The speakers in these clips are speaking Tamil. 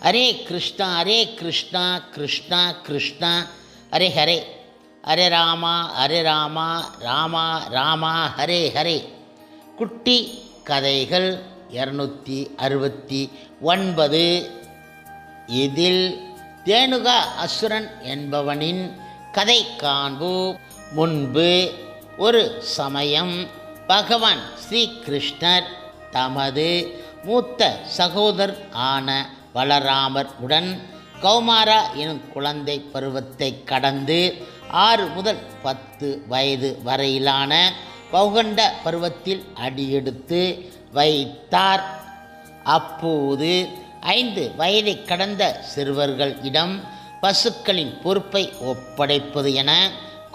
ஹரே கிருஷ்ணா ஹரே கிருஷ்ணா கிருஷ்ணா கிருஷ்ணா ஹரே ஹரே, ஹரே ராமா ராமா ராமா ஹரே ஹரே. குட்டி கதைகள் 269. இதில் தேனுகா அசுரன் என்பவனின் கதை காண்போம். முன்பு ஒரு சமயம் பகவான் ஸ்ரீ கிருஷ்ணர் தமது மூத்த சகோதரர் ஆன பலராமர் உடன் கௌமாரா எனும் குழந்தை பருவத்தை கடந்து 6 முதல் 10 வயது வரையிலான பௌகண்ட பருவத்தில் அடியெடுத்து வைத்தார். அப்போது 5 வயதை கடந்த சிறுவர்களிடம் பசுக்களின் பொறுப்பை ஒப்படைப்பது என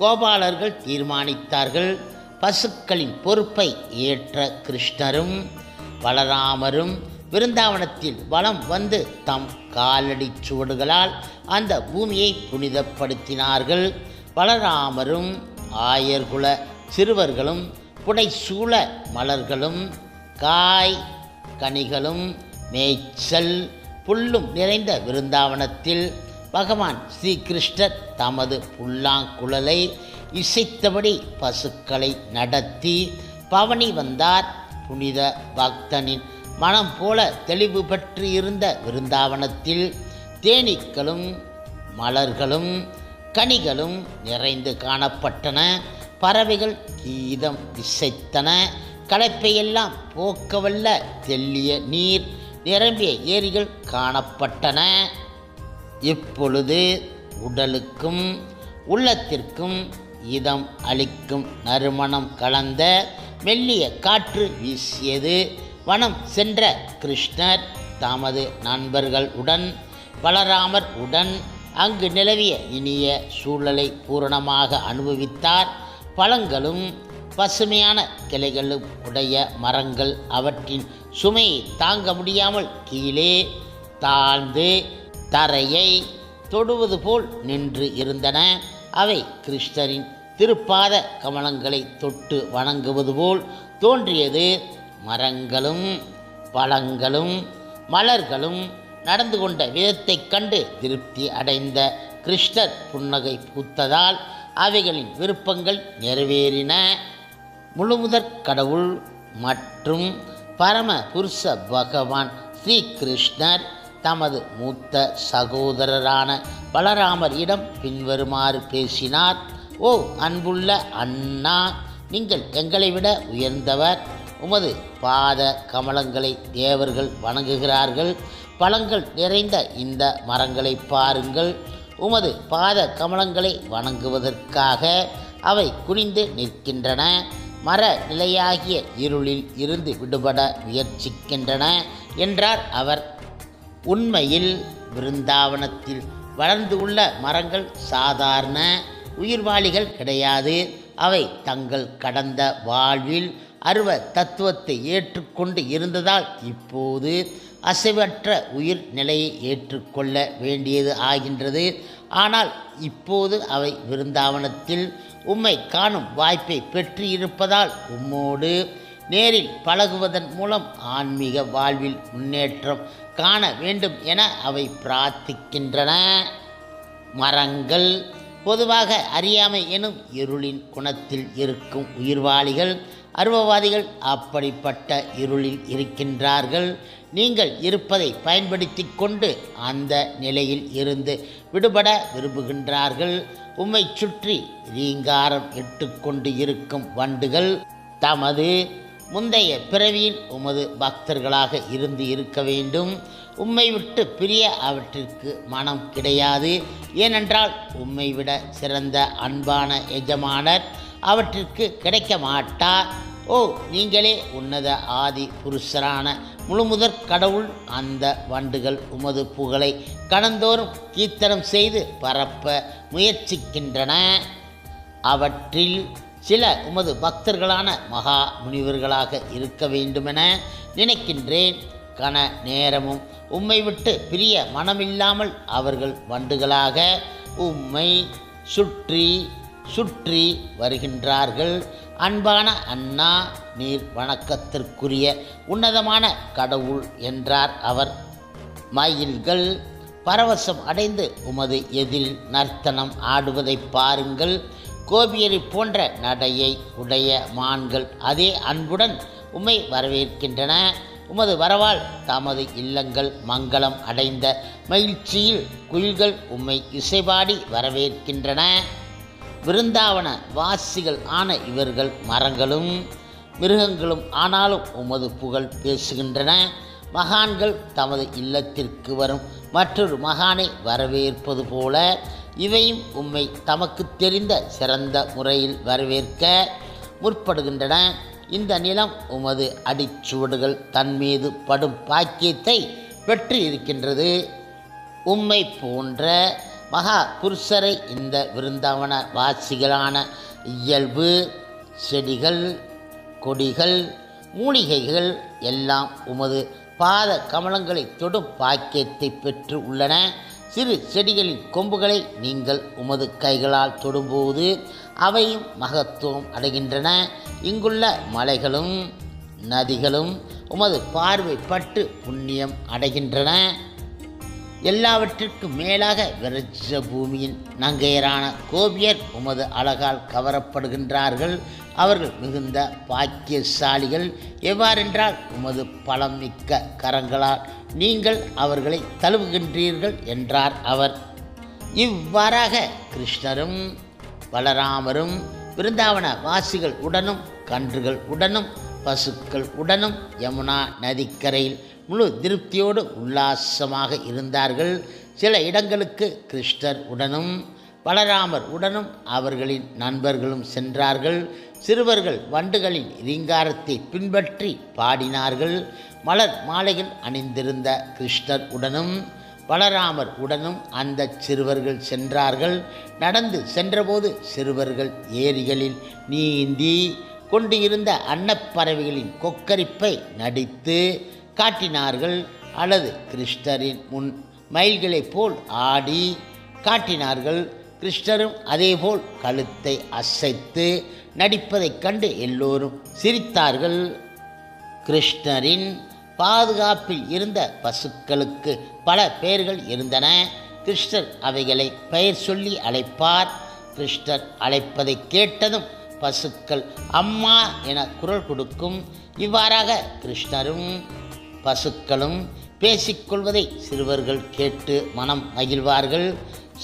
கோபாலர்கள் தீர்மானித்தார்கள். பசுக்களின் பொறுப்பை ஏற்ற கிருஷ்ணரும் பலராமரும் விருந்தாவனத்தில் வலம் வந்து தம் காலடி சுவடுகளால் அந்த பூமியை புனிதப்படுத்தினார்கள். பலராமரும் ஆயர்குல சிறுவர்களும் புடைசூழ மலர்களும் காய் கனிகளும் மேய்ச்சல் புல்லும் நிறைந்த விருந்தாவனத்தில் பகவான் ஸ்ரீகிருஷ்ணர் தமது புல்லாங்குழலை இசைத்தபடி பசுக்களை நடத்தி பவனி வந்தார். புனித பக்தனின் மனம் போல தெளிவு பெற்று இருந்த விருந்தாவனத்தில் தேனீக்களும் மலர்களும் கனிகளும் நிறைந்து காணப்பட்டன. பறவைகள் கீதம் இசைத்தன. களைப்பையெல்லாம் போக்கவல்ல தெல்லிய நீர் நிரம்பிய ஏரிகள் காணப்பட்டன. இப்பொழுது உடலுக்கும் உள்ளத்திற்கும் இதம் அளிக்கும் நறுமணம் கலந்த மெல்லிய காற்று வீசியது. வனம் சென்ற கிருஷ்ணர் தமது நண்பர்கள் உடன் பலராமர் உடன் அங்கு நிலவிய இனிய சூழலை பூரணமாக அனுபவித்தார். பழங்களும் பசுமையான கிளைகளும் உடைய மரங்கள் அவற்றின் சுமையை தாங்க முடியாமல் கீழே தாழ்ந்து தரையை தொடுவது போல் நின்று இருந்தன. அவை கிருஷ்ணரின் திருப்பாத கமலங்களை தொட்டு வணங்குவது போல் தோன்றியது. மரங்களும் பழங்களும் மலர்களும் நடந்து கொண்ட விதத்தைக் கண்டு திருப்தி அடைந்த கிருஷ்ணர் புன்னகை பூத்ததால் அவைகளின் விருப்பங்கள் நிறைவேறின. முழுமுதற் கடவுள் மற்றும் பரம புருஷ பகவான் ஸ்ரீ கிருஷ்ணர் தமது மூத்த சகோதரரான பலராமரிடம் பின்வருமாறு பேசினார். ஓ அன்புள்ள அண்ணா, நீங்கள் எங்களை விட உயர்ந்தவர். உமது பாத கமலங்களை தேவர்கள் வணங்குகிறார்கள். பழங்கள் நிறைந்த இந்த மரங்களை பாருங்கள். உமது பாத கமலங்களை வணங்குவதற்காக அவை குனிந்து நிற்கின்றன. மர நிலையாகிய இருளில் இருந்து விடுபட முயற்சிக்கின்றன என்றார் அவர். உண்மையில் விருந்தாவனத்தில் வளர்ந்து உள்ள மரங்கள் சாதாரண உயிர்வாளிகள் கிடையாது. அவை தங்கள் கடந்த வாழ்வில் அருவ தத்துவத்தை ஏற்றுக்கொண்டு இருந்ததால் இப்போது அசைவற்ற உயிர் நிலையை ஏற்றுக்கொள்ள வேண்டியது ஆகின்றது. ஆனால் இப்போது அவை விருந்தாவனத்தில் உம்மை காணும் வாய்ப்பை பெற்று இருப்பதால் உம்மோடு நேரில் பழகுவதன் மூலம் ஆன்மீக வாழ்வில் முன்னேற்றம் காண வேண்டும் என அவை பிரார்த்திக்கின்றன. மரங்கள் பொதுவாக அறியாமை எனும் இருளின் குணத்தில் இருக்கும் உயிர்வாளிகள். அருவவாதிகள் அப்படிப்பட்ட இருளில் இருக்கின்றார்கள். நீங்கள் இருப்பதை பயன்படுத்தி கொண்டு அந்த நிலையில் இருந்து விடுபட விரும்புகின்றார்கள். உம்மை சுற்றி ரீங்காரம் இட்டுக்கொண்டு இருக்கும் வண்டுகள் தமது முந்தைய பிறவியில் உமது பக்தர்களாக இருந்து இருக்க வேண்டும். உம்மை விட்டு பிரிய அவற்றிற்கு மனம் கிடையாது. ஏனென்றால் உம்மை விட சிறந்த அன்பான எஜமானர் அவற்றிற்கு கிடைக்க மாட்டார். ஓ நீங்களே உன்னத ஆதி புருஷரான முழுமுதற் கடவுள். அந்த வண்டுகள் உமது புகழை கணந்தோறும் கீர்த்தனம் செய்து பரப்ப முயற்சிக்கின்றன. அவற்றில் சில உமது பக்தர்களான மகா முனிவர்களாக இருக்க வேண்டுமென நினைக்கின்றேன். கன நேரமும் உம்மை விட்டு பிரிய மனமில்லாமல் அவர்கள் வண்டுகளாக உம்மை சுற்றி சுற்றி வருகின்றார்கள். அன்பான அண்ணா, நீர் வணக்கத்திற்குரிய உன்னதமான கடவுள் என்றார் அவர். மயில்கள் பரவசம் அடைந்து உமது எதிரில் நர்த்தனம் ஆடுவதை பாருங்கள். கோபியரை போன்ற நடையை உடைய மான்கள் அதே அன்புடன் உம்மை வரவேற்கின்றன. உமது வரவால் தமது இல்லங்கள் மங்களம் அடைந்த மகிழ்ச்சியில் குயில்கள் உம்மை இசைபாடி வரவேற்கின்றன. விருந்தாவன வாசிகள் ஆன இவர்கள் மரங்களும் மிருகங்களும் ஆனாலும் உமது புகழ் பேசுகின்றன. மகான்கள் தமது இல்லத்திற்கு வரும் மற்றொரு மகானை வரவேற்பது போல இவையும் உம்மை தமக்கு தெரிந்த சிறந்த முறையில் வரவேற்க முற்படுகின்றன. இந்த நிலம் உமது அடிச்சுவடுகள் தன்மீது படும் பாக்கியத்தை பெற்று இருக்கின்றது. உம்மை போன்ற மகா புருஷரை இந்த விருந்தாவன வாசிகளான இயல்பு செடிகள் கொடிகள் மூலிகைகள் எல்லாம் உமது பாத கமலங்களை தொடும் பாக்கியத்தை பெற்று உள்ளன. சிறு செடிகளின் கொம்புகளை நீங்கள் உமது கைகளால் தொடும்போது அவையும் மகத்துவம் அடைகின்றன. இங்குள்ள மலைகளும் நதிகளும் உமது பார்வை பட்டு புண்ணியம் அடைகின்றன. எல்லாவற்றிற்கும் மேலாக விரட்ச பூமியின் நங்கையரான கோபியர் உமது அழகால் கவரப்படுகின்றார்கள். அவர்கள் மிகுந்த பாக்கியசாலிகள். எவ்வாறென்றால் உமது பலம் மிக்க கரங்களால் நீங்கள் அவர்களை தழுவுகின்றீர்கள் என்றார் அவர். இவ்வாறாக கிருஷ்ணரும் பலராமரும் விருந்தாவன வாசிகள் உடனும் கன்றுகள் உடனும் பசுக்கள் உடனும் யமுனா நதிக்கரையில் முழு திருப்தியோடு உல்லாசமாக இருந்தார்கள். சில இடங்களுக்கு கிருஷ்ணர் உடனும் பலராமர் உடனும் அவர்களின் நண்பர்களும் சென்றார்கள். சிறுவர்கள் வண்டுகளின் ரீங்காரத்தை பின்பற்றி பாடினார்கள். மலர் மாலைகள் அணிந்திருந்த கிருஷ்ணர் உடனும் பலராமர் உடனும் அந்த சிறுவர்கள் சென்றார்கள். நடந்து சென்றபோது சிறுவர்கள் ஏரிகளில் நீந்தி கொண்டு இருந்த அன்னப்பறவைகளின் கொக்கரிப்பை நடித்து காட்டினார்கள். அல்லது கிருஷ்ணரின் முன் மயில்களைப் போல் ஆடி காட்டினார்கள். கிருஷ்ணரும் அதேபோல் கழுத்தை அசைத்து நடிப்பதைக் கண்டு எல்லோரும் சிரித்தார்கள். கிருஷ்ணரின் பாதுகாப்பில் இருந்த பசுக்களுக்கு பல பெயர்கள் இருந்தன. கிருஷ்ணர் அவைகளை பெயர் சொல்லி அழைப்பார். கிருஷ்ணர் அழைப்பதை கேட்டதும் பசுக்கள் அம்மா என குரல் கொடுக்கும். இவ்வாறாக கிருஷ்ணரும் பசுக்களும் பேசிக்கொள்வதை சிறுவர்கள் கேட்டு மனம் மகிழ்வார்கள்.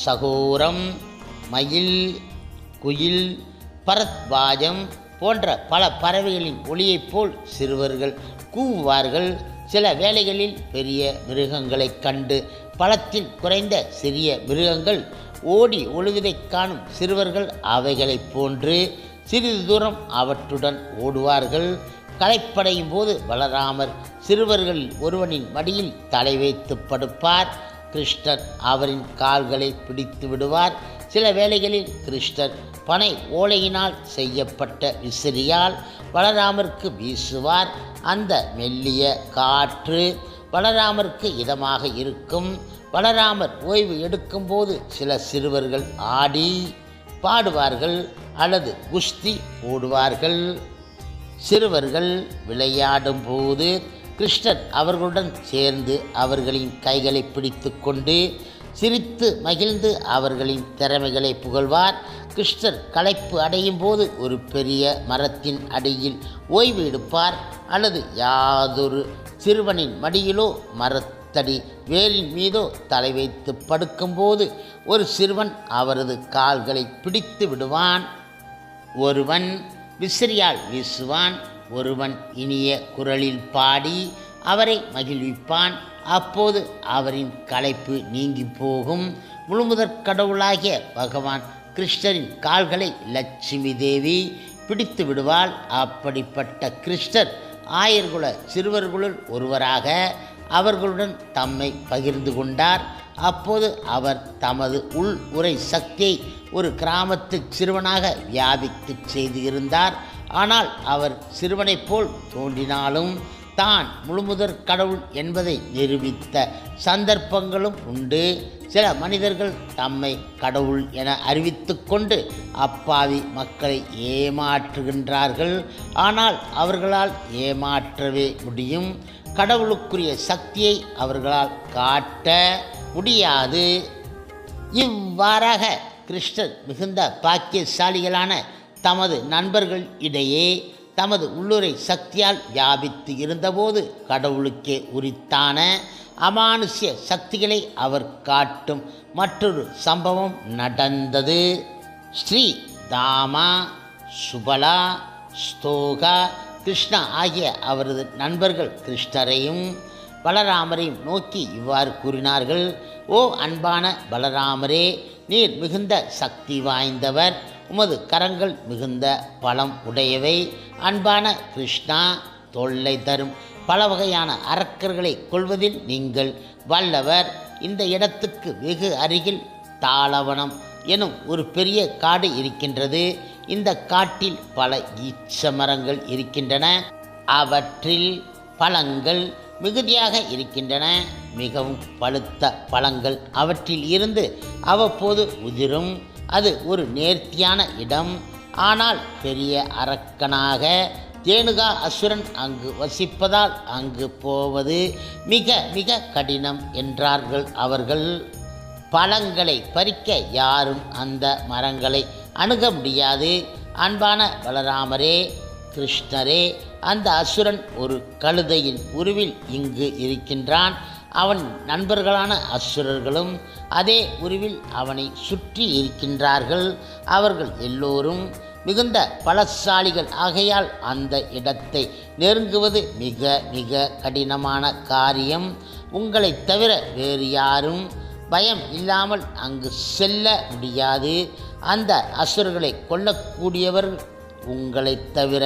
சகோரம், மயில், குயில், பரத்வாஜம் போன்ற பல பறவைகளின் ஒளியைப் போல் சிறுவர்கள் கூவுவார்கள். சில வேளைகளில் பெரிய மிருகங்களைக் கண்டு பலத்தில் குறைந்த சிறிய மிருகங்கள் ஓடி ஒழுகுதைக் காணும் சிறுவர்கள் அவைகளைப் போன்று சிறிது தூரம் அவற்றுடன் ஓடுவார்கள். களைப்படையும் போது பலராமர் சிறுவர்களில் ஒருவனின் மடியில் தலை வைத்து படுப்பார். கிருஷ்ணர் அவரின் கால்களை பிடித்து விடுவார். சில வேளைகளில் கிருஷ்ணர் பனை ஓலையினால் செய்யப்பட்ட விசிறியால் பலராமருக்கு வீசுவார். அந்த மெல்லிய காற்று பலராமருக்கு இதமாக இருக்கும். பலராமர் ஓய்வு எடுக்கும்போது சில சிறுவர்கள் ஆடி பாடுவார்கள் அல்லது குஸ்தி போடுவார்கள். சிறுவர்கள் விளையாடும் போது கிருஷ்ணர் அவர்களுடன் சேர்ந்து அவர்களின் கைகளை பிடித்து கொண்டு சிரித்து மகிழ்ந்து அவர்களின் திறமைகளை புகழ்வார். கிருஷ்ணர் களைப்பு அடையும் போது ஒரு பெரிய மரத்தின் அடியில் ஓய்வு எடுப்பார் அல்லது யாதொரு சிறுவனின் மடியிலோ மரத்தடி வேரின் மீதோ தலை வைத்து படுக்கும்போது ஒரு சிறுவன் அவரது கால்களை பிடித்து விடுவான். ஒருவன் விசிறியால் வீசுவான். ஒருவன் இனிய குரலில் பாடி அவரை மகிழ்விப்பான். அப்போது அவரின் களைப்பு நீங்கி போகும். முழுமுதற் கடவுளாகிய பகவான் கிருஷ்ணரின் கால்களை லட்சுமி தேவி பிடித்து விடுவாள். அப்படிப்பட்ட கிருஷ்ணர் ஆயர்குல சிறுவர்களுள் ஒருவராக அவர்களுடன் தம்மை பகிர்ந்து கொண்டார். அப்போது அவர் தமது உள் உரை சக்தியை ஒரு கிராமத்து சிறுவனாக வியாபித்து செய்து இருந்தார். ஆனால் அவர் சிறுவனைப் போல் தோன்றினாலும் தான் முழுமுதற் கடவுள் என்பதை நிரூபித்த சந்தர்ப்பங்களும் உண்டு. சில மனிதர்கள் தம்மை கடவுள் என அறிவித்து கொண்டு அப்பாவி மக்களை ஏமாற்றுகின்றார்கள். ஆனால் அவர்களால் ஏமாற்றவே முடியும். கடவுளுக்குரிய சக்தியை அவர்களால் காட்ட முடியாது. இவ்வாறாக கிருஷ்ணர் மிகுந்த பாக்கியசாலிகளான தமது நண்பர்கள் இடையே தமது உள்ளுரை சக்தியால் வியாபித்து இருந்தபோது கடவுளுக்கே உரித்தான அமானுஷ்ய சக்திகளை அவர் காட்டும் மற்றொரு சம்பவம் நடந்தது. ஸ்ரீ தாமா, சுபலா, ஸ்தோகா, கிருஷ்ணா ஆகிய அவரது நண்பர்கள் கிருஷ்ணரையும் பலராமரையும் நோக்கி இவ்வாறு கூறினார்கள். ஓ அன்பான பலராமரே, நீர் மிகுந்த சக்தி வாய்ந்தவர், உமது கரங்கள் மிகுந்த பலம் உடையவை. அன்பான கிருஷ்ணா, தொல்லை தரும் பல வகையான அரக்கர்களை கொள்வதில் நீங்கள் வல்லவர். இந்த இடத்துக்கு வெகு அருகில் தாளவனம் எனும் ஒரு பெரிய காடு இருக்கின்றது. இந்த காட்டில் பல ஈச்ச மரங்கள் இருக்கின்றன. அவற்றில் பழங்கள் மிகுதியாக இருக்கின்றன. மிகவும் பழுத்த பழங்கள் அவற்றில் இருந்து அவ்வப்போது உதிரும். அது ஒரு நேர்த்தியான இடம். ஆனால் பெரிய அரக்கனாக தேனுகா அசுரன் அங்கு வசிப்பதால் அங்கு போவது மிக மிக கடினம் என்றார்கள் அவர்கள். பழங்களை பறிக்க யாரும் அந்த மரங்களை அணுக முடியாது. அன்பான பலராமரே, கிருஷ்ணரே, அந்த அசுரன் ஒரு கழுதையின் உருவில் இங்கு இருக்கின்றான். அவன் நண்பர்களான அசுரர்களும் அதே உருவில் அவனை சுற்றி இருக்கின்றார்கள். அவர்கள் எல்லோரும் மிகுந்த பலசாலிகள் ஆகையால் அந்த இடத்தை நெருங்குவது மிக மிக கடினமான காரியம். உங்களை தவிர வேறு யாரும் பயம் இல்லாமல் அங்கு செல்ல முடியாது. அந்த அசுரர்களை கொல்லக்கூடியவர்கள் உங்களை தவிர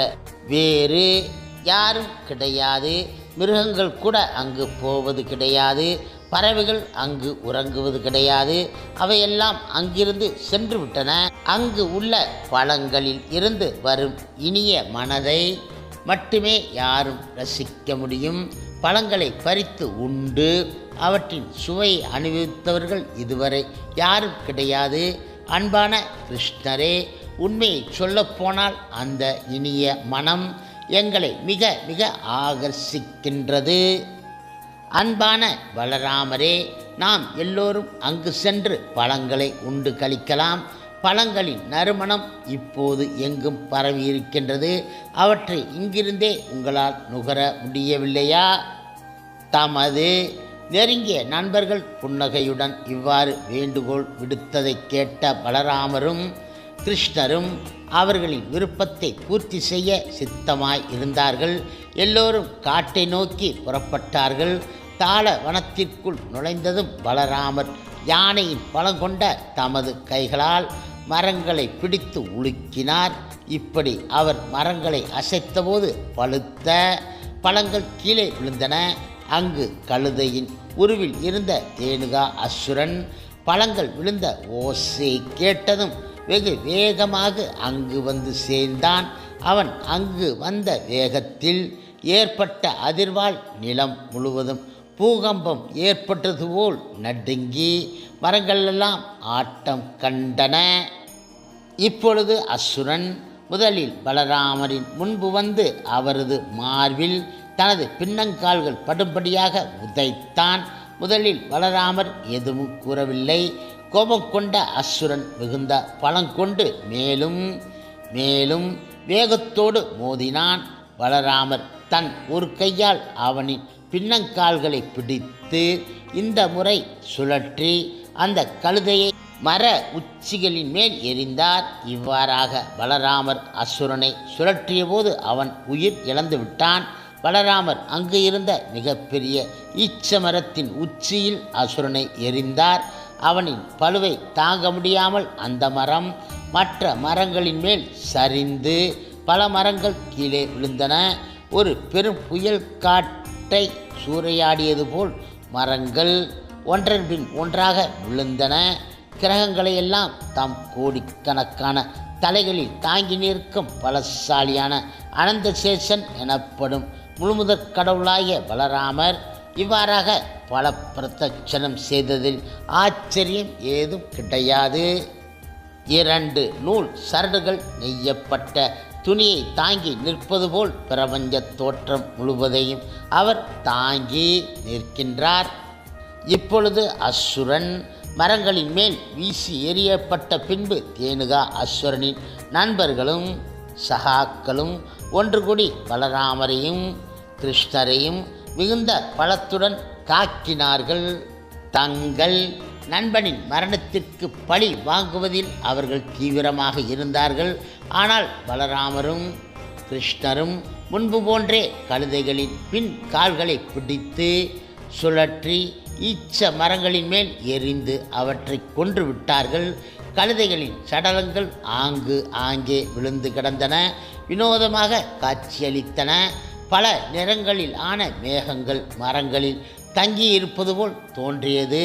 வேறு யாரும் கிடையாது. மிருகங்கள் கூட அங்கு போவது கிடையாது. பறவைகள் அங்கு உறங்குவது கிடையாது. அவையெல்லாம் அங்கிருந்து சென்று விட்டன. அங்கு உள்ள பழங்களில் இருந்து வரும் இனிய மனதை மட்டுமே யாரும் ரசிக்க முடியும். பழங்களை பறித்து உண்டு அவற்றின் சுவையை அனுபவித்தவர்கள் இதுவரை யாரும் கிடையாது. அன்பான கிருஷ்ணரே, உண்மையை சொல்லப்போனால் அந்த இனிய மனம் எங்களை மிக மிக ஆகர்ஷிக்கின்றது. அன்பான பலராமரே, நாம் எல்லோரும் அங்கு சென்று பழங்களை உண்டு கழிக்கலாம். பழங்களின் நறுமணம் இப்போது எங்கும் பரவி இருக்கின்றது. அவற்றை இங்கிருந்தே உங்களால் நுகர முடியவில்லையா? தமது நெருங்கிய நண்பர்கள் புன்னகையுடன் இவ்வாறு வேண்டுகோள் விடுத்ததை கேட்ட பலராமரும் கிருஷ்ணரும் அவர்களின் விருப்பத்தை பூர்த்தி செய்ய சித்தமாய் இருந்தார்கள். எல்லோரும் காட்டை நோக்கி புறப்பட்டார்கள். தாள வனத்திற்குள் நுழைந்ததும் பலராமர் யானையின் பலங்கொண்ட தமது கைகளால் மரங்களை பிடித்து உலுக்கினார். இப்படி அவர் மரங்களை அசைத்தபோது பழுத்த பழங்கள் கீழே விழுந்தன. அங்கு கழுதையின் உருவில் இருந்த தேனுகா அசுரன் பழங்கள் விழுந்த ஓசை கேட்டதும் வெகு வேகமாக அங்கு வந்து சேர்ந்தான். அவன் அங்கு வந்த வேகத்தில் ஏற்பட்ட அதிர்வால் நிலம் முழுவதும் பூகம்பம் ஏற்பட்டது போல் நடுங்கி மரங்களெல்லாம் ஆட்டம் கண்டன. இப்பொழுது அசுரன் முதலில் பலராமரின் முன்பு வந்து அவரது மார்பில் தனது பின்னங்கால்கள் படும்படியாக உதைத்தான். முதலில் பலராமர் எதுவும் கூறவில்லை. கோபம் கொண்ட அசுரன் மிகுந்த பலங்கொண்டு மேலும் மேலும் வேகத்தோடு மோதினான். பலராமர் தன் ஒரு கையால் அவனின் பின்னங்கால்களை பிடித்து இந்த முறை சுழற்றி அந்த கழுதையை மர உச்சிகளின் மேல் எறிந்தார். இவ்வாறாக பலராமர் அசுரனை சுழற்றிய போது அவன் உயிர் இழந்து விட்டான். பலராமர் அங்கு இருந்த மிகப்பெரிய ஈச்ச மரத்தின் உச்சியில் அசுரனை எறிந்தார். அவனின் பளுவை தாங்க முடியாமல் அந்த மரம் மற்ற மரங்களின் மேல் சரிந்து பல மரங்கள் கீழே விழுந்தன. ஒரு பெரும் புயல் காட்டை சூறையாடியது போல் மரங்கள் ஒன்றன் பின் ஒன்றாக விழுந்தன. கிரகங்களையெல்லாம் தம் கோடிக்கணக்கான தலைகளில் தாங்கி நிற்கும் பலசாலியான அனந்தசேஷன் எனப்படும் முழுமுதற் கடவுளாகிய பலராமர் இவ்வாறாக பல பிரதட்சணம் செய்ததில் ஆச்சரியம் ஏதும் கிடையாது. 2 நூல் சரடுகள் நெய்யப்பட்ட துணியை தாங்கி நிற்பது போல் பிரபஞ்ச தோற்றம் முழுவதையும் அவர் தாங்கி நிற்கின்றார். இப்பொழுது அசுரன் மரங்களின் மேல் வீசி எறியப்பட்ட பின்பு தேனுகா அசுரனின் நண்பர்களும் சகாக்களும் ஒன்று கூடி பலராமரையும் கிருஷ்ணரையும் மிகுந்த பலத்துடன் காக்கினார்கள். தங்கள் நண்பனின் மரணத்திற்கு பழி வாங்குவதில் அவர்கள் தீவிரமாக இருந்தார்கள். ஆனால் பலராமரும் கிருஷ்ணரும் முன்பு போன்றே கழுதைகளின் பின் கால்களை பிடித்து சுழற்றி ஈச்ச மரங்களின் மேல் எறிந்து அவற்றை கொன்று விட்டார்கள். கழுதைகளின் சடலங்கள் ஆங்கே விழுந்து கிடந்தன, வினோதமாக காட்சியளித்தன. பல நிறங்களில் ஆன மேகங்கள் மரங்களில் தங்கியிருப்பது போல் தோன்றியது.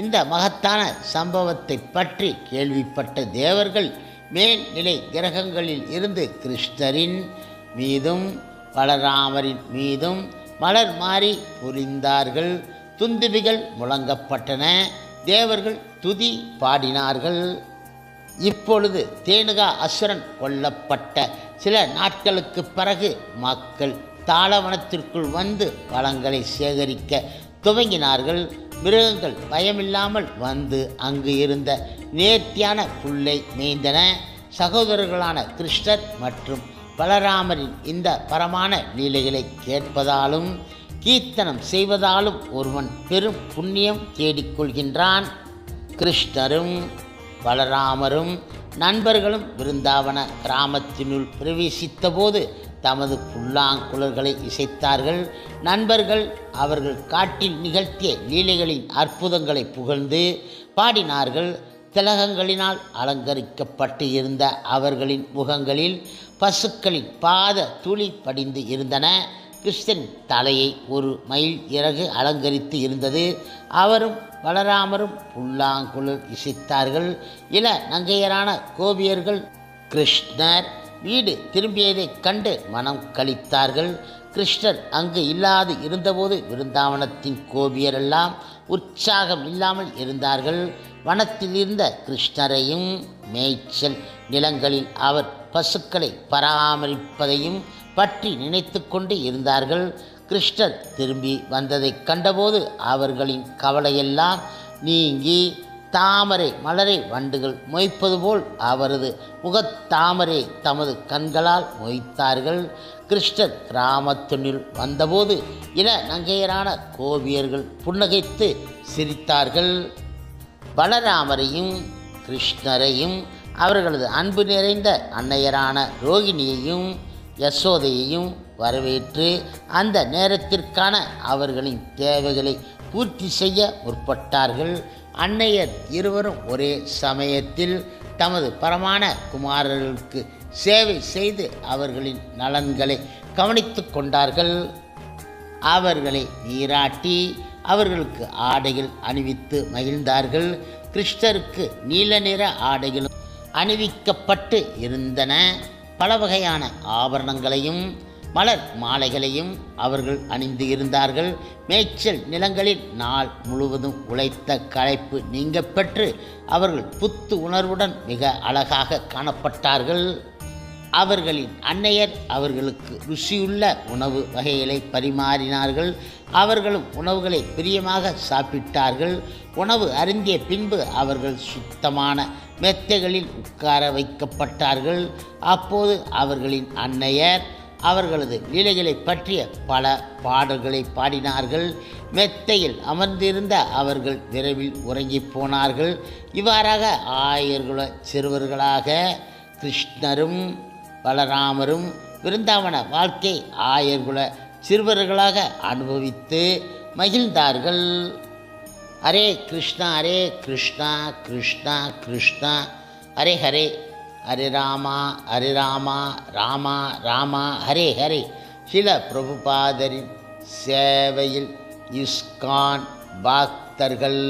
இந்த மகத்தான சம்பவத்தை பற்றி கேள்விப்பட்ட தேவர்கள் மேல்நிலை கிரகங்களில் இருந்து கிருஷ்ணரின் மீதும் பலராமரின் மீதும் மலர் மாறி பொழிந்தார்கள். துந்துபிகள் முழங்கப்பட்டன, தேவர்கள் துதி பாடினார்கள். இப்பொழுது தேனுகா அசுரன் கொல்லப்பட்ட சில நாட்களுக்கு பிறகு மக்கள் தாளவனத்திற்குள் வந்து வளங்களை சேகரிக்க துவங்கினார்கள். மிருகங்கள் பயமில்லாமல் வந்து அங்கு இருந்த நேர்த்தியான புல்லை மேய்ந்தன. சகோதரர்களான கிருஷ்ணர் மற்றும் பலராமரின் இந்த பரமான லீலைகளை கேட்பதாலும் கீர்த்தனம் செய்வதாலும் ஒருவன் பெரும் புண்ணியம் தேடிக்கொள்கின்றான். கிருஷ்ணரும் பலராமரும் நண்பர்களும் விருந்தாவன கிராமத்தினுள் பிரவேசித்த போது தமது புல்லாங்குழல்களை இசைத்தார்கள். நண்பர்கள் அவர்கள் காட்டில் நிகழ்த்திய லீலைகளின் அற்புதங்களை புகழ்ந்து பாடினார்கள். திலகங்களினால் அலங்கரிக்கப்பட்டு இருந்த அவர்களின் முகங்களில் பசுக்களின் பாத துளி படிந்து இருந்தன. கிருஷ்ணன் தலையை ஒரு மயில் இறகு அலங்கரித்து இருந்தது. அவரும் பலராமரும் புல்லாங்குழல் இசைத்தார்கள். இள நங்கையரான கோபியர்கள் கிருஷ்ணர் வீடு திரும்பியதைக் கண்டு மனம் களித்தார்கள். கிருஷ்ணர் அங்கு இல்லாது இருந்தபோது விருந்தாவனத்தின் கோபியரெல்லாம் உற்சாகம் இல்லாமல் இருந்தார்கள். வனத்தில் இருந்த கிருஷ்ணரையும் மேய்ச்சல் நிலங்களில் அவர் பசுக்களை பராமரிப்பதையும் பற்றி நினைத்து கொண்டு இருந்தார்கள். கிருஷ்ணர் திரும்பி வந்ததைக் கண்டபோது அவர்களின் கவலையெல்லாம் நீங்கி தாமரை மலரை வண்டுகள் மொய்ப்பது போல் அவரது முகத்தாமரை தமது கண்களால் மொய்த்தார்கள். கிருஷ்ணர் கிராமத்தினுள் வந்தபோது இள நங்கையரான கோபியர்கள் புன்னகைத்து சிரித்தார்கள். பலராமரையும் கிருஷ்ணரையும் அவர்களது அன்பு நிறைந்த அன்னையரான ரோகிணியையும் யசோதையையும் வரவேற்று அந்த நேரத்திற்கான அவர்களின் தேவைகளை பூர்த்தி செய்ய முற்பட்டார்கள். அன்னையர் இருவரும் ஒரே சமயத்தில் தமது பரமான குமாரர்களுக்கு சேவை செய்து அவர்களின் நலன்களை கவனித்து கொண்டார்கள். அவர்களை நீராட்டி அவர்களுக்கு ஆடைகள் அணிவித்து மகிழ்ந்தார்கள். கிருஷ்ணருக்கு நீல நிற ஆடைகளும் அணிவிக்கப்பட்டு இருந்தன. பல வகையான ஆபரணங்களையும் மலர் மாலைகளையும் அவர்கள் அணிந்து இருந்தார்கள். மேய்ச்சல் நிலங்களில் நாள் முழுவதும் உழைத்த களைப்பு நீங்க பெற்று அவர்கள் புத்து உணர்வுடன் மிக அழகாக காணப்பட்டார்கள். அவர்களின் அன்னையர் அவர்களுக்கு ருசியுள்ள உணவு வகைகளை பரிமாறினார்கள். அவர்களும் உணவுகளை பிரியமாக சாப்பிட்டார்கள். உணவு அருந்திய பின்பு அவர்கள் சுத்தமான மெத்தைகளில் உட்கார வைக்கப்பட்டார்கள். அப்போது அவர்களின் அன்னையர் அவர்களது லீலைகளை பற்றிய பல பாடல்களை பாடினார்கள். மெத்தையில் அமர்ந்திருந்த அவர்கள் விரைவில் உறங்கி போனார்கள். இவ்வாறாக ஆயர்குல சிறுவர்களாக கிருஷ்ணரும் பலராமரும் விருந்தாவன வாழ்க்கை ஆயர்குல சிறுவர்களாக அனுபவித்து மகிழ்ந்தார்கள். ஹரே கிருஷ்ணா ஹரே கிருஷ்ணா கிருஷ்ணா கிருஷ்ணா ஹரே ஹரே, ஹரே ராமா ராமா ராமா ஹரே ஹரே. சில பிரபுபாதரின் சேவையில் இஸ்கான் பக்தர்கள்.